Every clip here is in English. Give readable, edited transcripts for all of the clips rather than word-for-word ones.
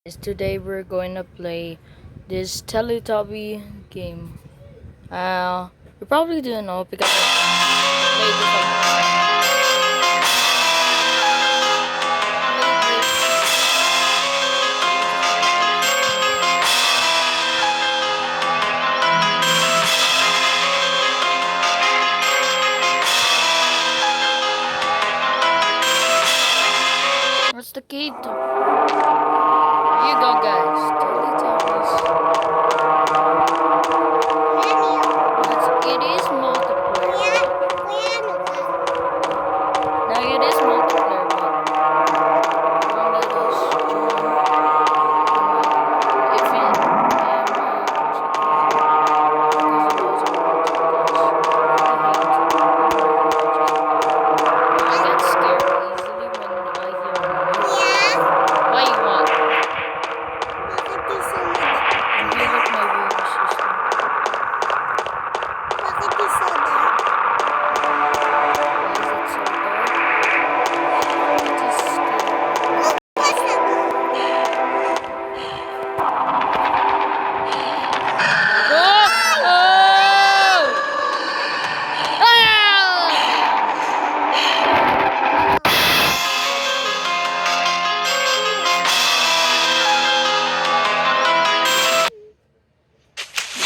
Today we're going to play this Teletubby game. You probably didn't know because I played this. What's the key to? Here you go, guys. Teletubbies. It is multiplayer. Now it is multiplayer, but won't let us join. If it, I get scared easily when I hear noise. What you want? I'm here with my baby sister. Why is it so dark? It is scary.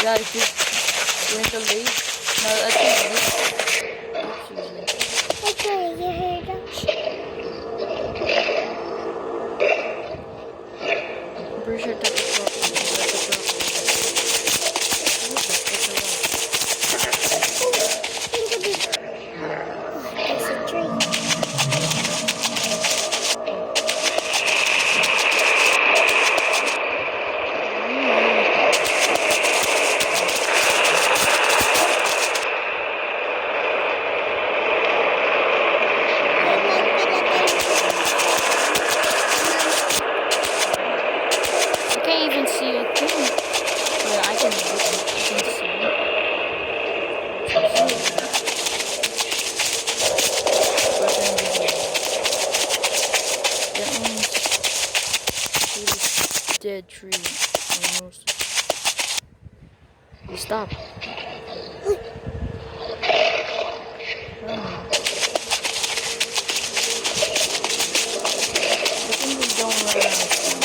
Guys, this we're in the lake. No, I think this. Okay, you heard them? I'm pretty sure that's a drop. There's a tree. I can't even see a thing. Yeah, I can see it. That means it's a dead tree. Almost. Stop. I think we don't run out of time.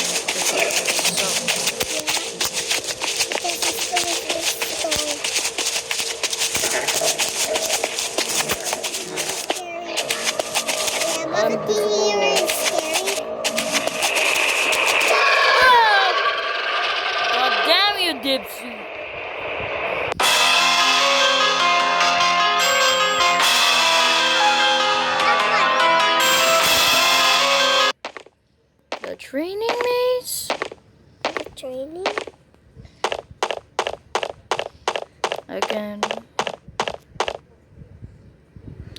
God damn you, Dipsy! The training maze? Training?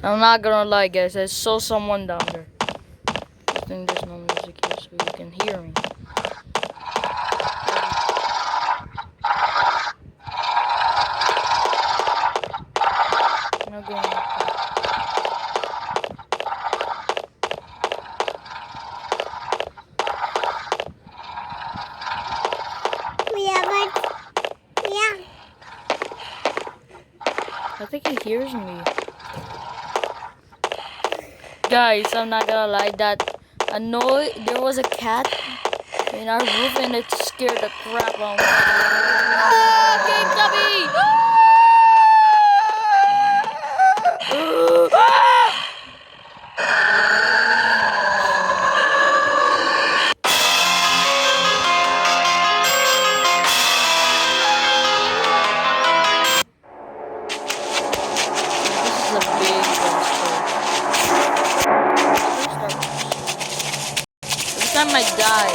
I'm not gonna lie, guys. I saw someone down there. I think there's no music here, so you can hear me. Not going. I think he hears me. Guys, I'm not gonna lie, there was a cat in our roof and it scared the crap out of me. Game Tubby! This is a big monster. Every time I die.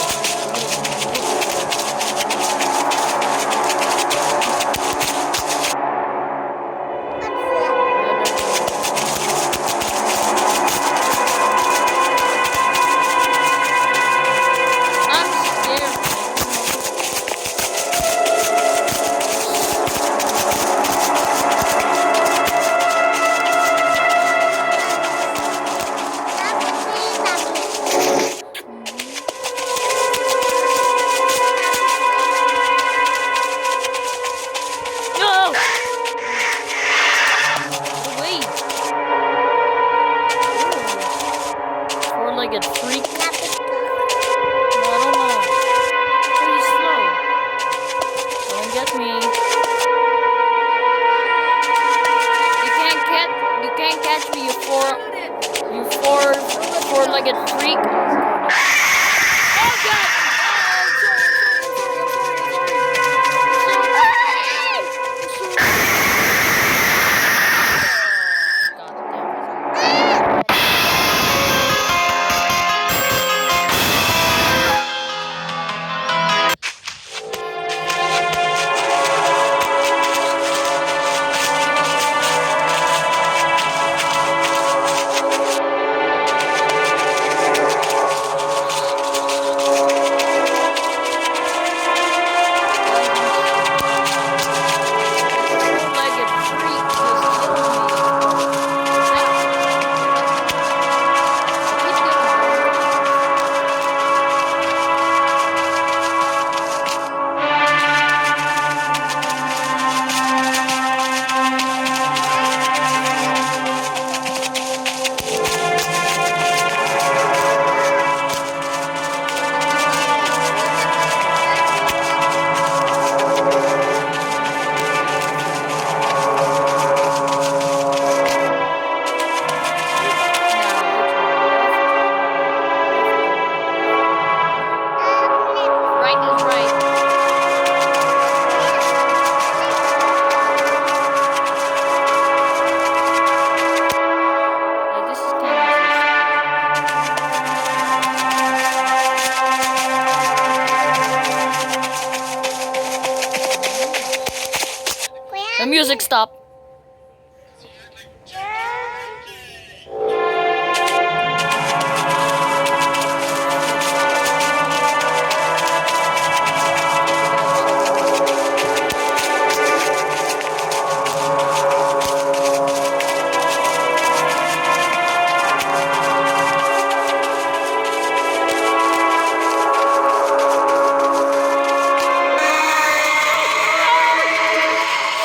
music stop?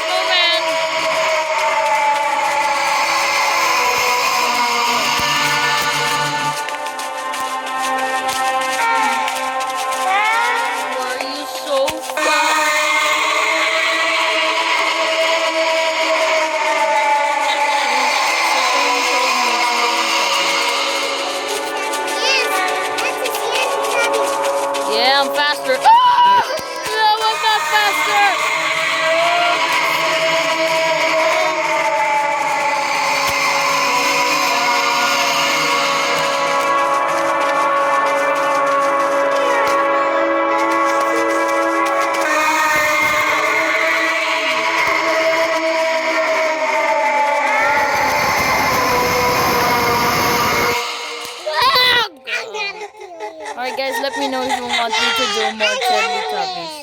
Snowman. Why are you so fast? Yeah, I'm faster. Ah! No, I'm not faster. Alright guys, let me know if you want me to do more Teletubbies.